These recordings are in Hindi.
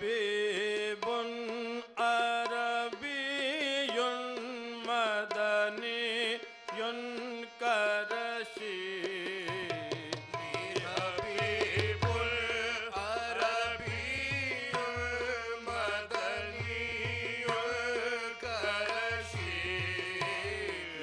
हबीबुन अरबियुन मदनियुन करशी हबीबुल अरबियुल मदनियुल करशी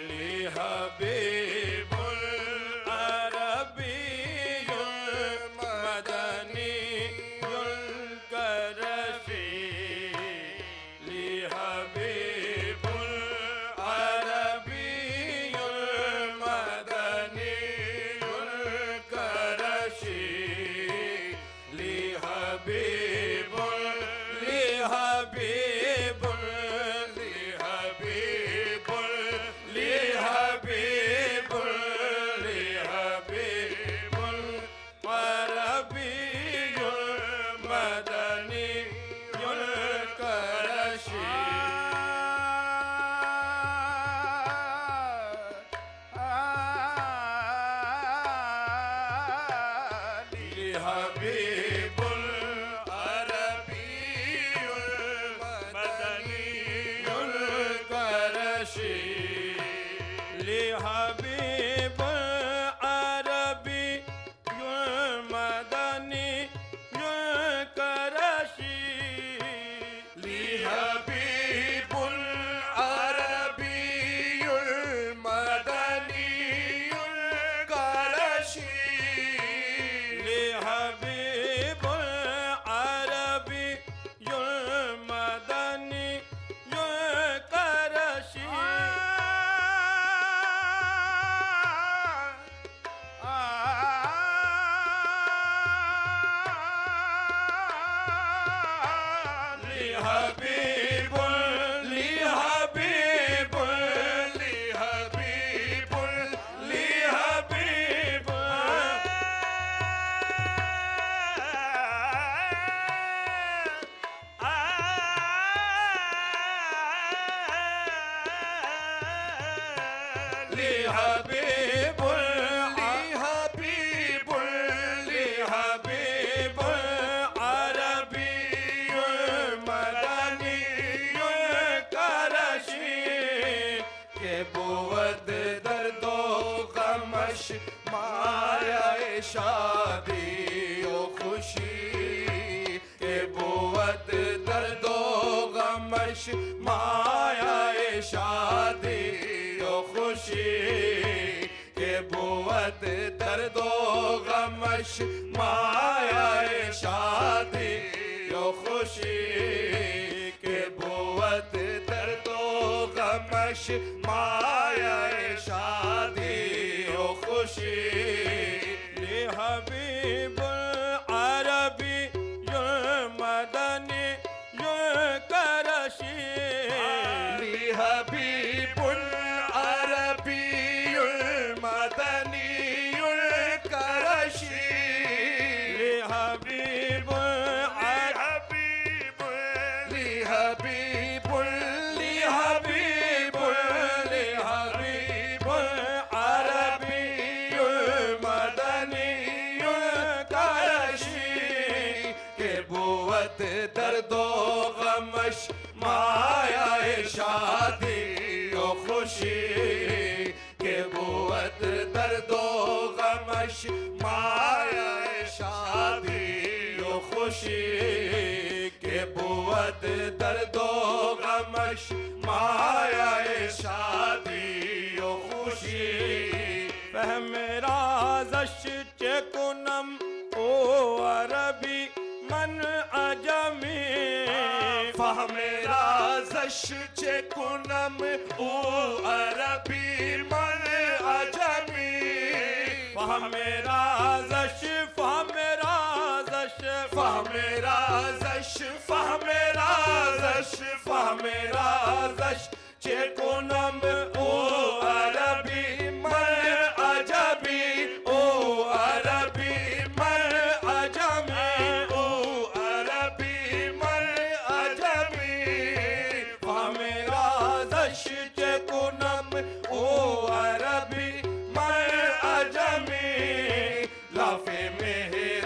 ली हबीबुल अरबियुल मदनियुल करशी ली हबीबुल अरबियुल मदनियुल करशी ली हबीबुल अरबियुल मदनियुल करशी ली हबीबुल अरबियुल मदनियुल करशी ली हबीबुल अरबियुल मदनियुल करशी ली हबीबुल अरबियुल मदनियुल करशी ली हबीबुल अरबियुल मदनियुल करशी ली हबीबुल ली हबीबुल अरबियुल मदनियुल करशी के बुवत दर्दो गमश माया शादी ओ खुशी के बुवत दर्दो गमश माया शादी ओ खुशी के बुवत दर्दो गमश माया शादी ओ खुशी के बुवत दर्दो गमश माया शादी ओ खुशी ली हबीबुल अरबियुल मदनियुल करशी ली हबीबुल अरबियुल मदनियुल करशी ली हबीबुल ली हबीबुल अरबियुल मदनियुल करशी के बुवत दर्दो गमश माया शादी ओ खुशी के बुवत दर्दो गमश माया शादी ओ खुशी के बुवत दर्दो गमश माया शादी ओ खुशी फहम राज़श चेकुनम ओ अरबी मन अजमी फहम राज़श चेकुनम ओ अरबी मन अजमी फहम राज़श फहम राज़श चेकुनम ओ अरबी मन अजमी ओ अरबी मन अजमी ओ अरबी मन अजमी फहम राज़श चेकुनम ओ अरबी मन अजमी लाफे मेहर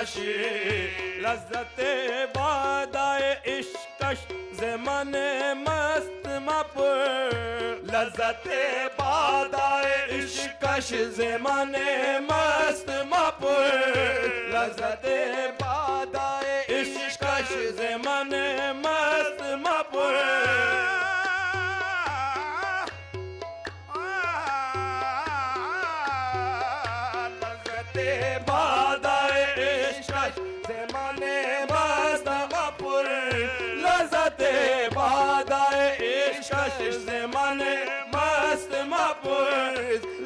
कशी लज्जत बादाए इश्कश ज़माने मस्त मपुर लज्जत बादाए इश्कश ज़माने मस्त मपुर लज्जत बादाए इश्कश ज़माने मस्त मपुर बादाए इश्कश ज़माने मस्त मपुर लज़्ज़त बादाए इश्कश ज़माने मस्त मपुर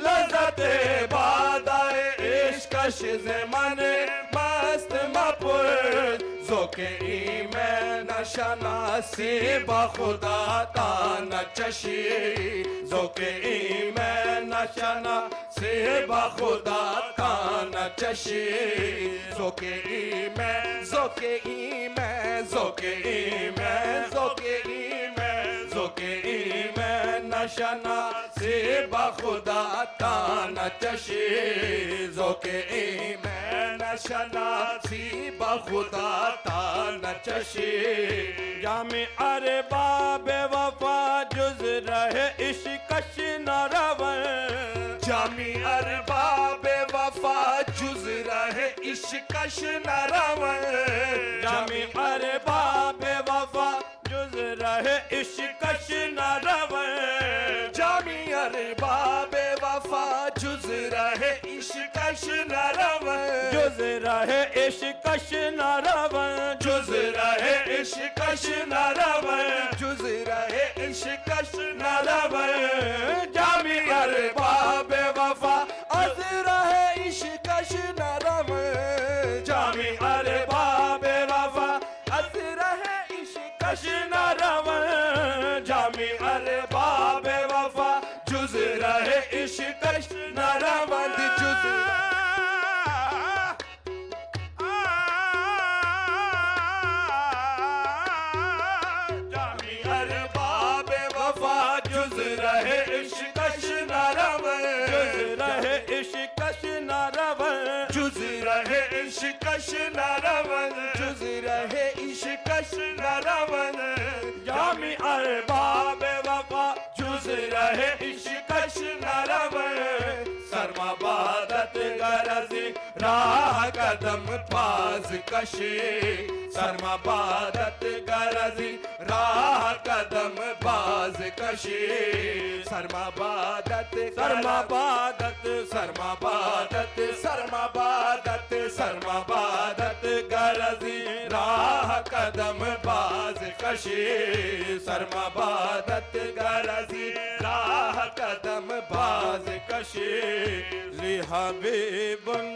लज़्ज़त बादाए इश्कश ज़माने मस्त मपुर ज़ोक़े ईमान शनासी बखुदा तान चशी ज़ोक़े ईमान शनासी बखुदा तान चशी ज़ोक़े ईमान ज़ोक़े ईमान ज़ोक़े ईमान ज़ोक़े ईमान ज़ोक़े ईमान शनासी बखुदा तान चशी ज़ोक़े ईमान शनासी बखुदा तान चशी जामे अरबाब वफा जुज़ रहे इश्कश न रवन जामी अरबाब वफा जुज़ रहे इश्कश न रवन जामे अरबाब वफा जुज़ रहे इश्कश न रवन जामी अरबाब वफा जुज़ रहे इश्कश न रवन जुज़ रहे इश्कश न रवन जुज़ रहे इश्कश न रवन जुज़ रहे इश्कश न रवन जामी अरबाब वफा अज़ रहे इश्कश न रवन जामी अरबाब वफा अज़ रहे इश्कश न रवन जामी अरबाब वफा जुज़ रहे इश्कश न रवन जुज़ जामी अरबाब वफा जुज़ रहे इश्कश न रवन जुज़ रहे इश्कश न रवन जुज़ रहे इश्कश न रवन जुज़ रहे इश्कश न रवन जामी अरबाब वफा जुज़ रहे इश्कश न रवन सरमा बादत गरज़ी राह कदम पास कशी सरमा बादत गरज़ी राह कदम बाज कशी सरमा बादत सरमा बादत सरमा बादत सरमा बादत सरमा बादत गरज़ी राह कदम बाज कशी सरमा बादत गरज़ी राह कदम बाज कशी लिहबीबुन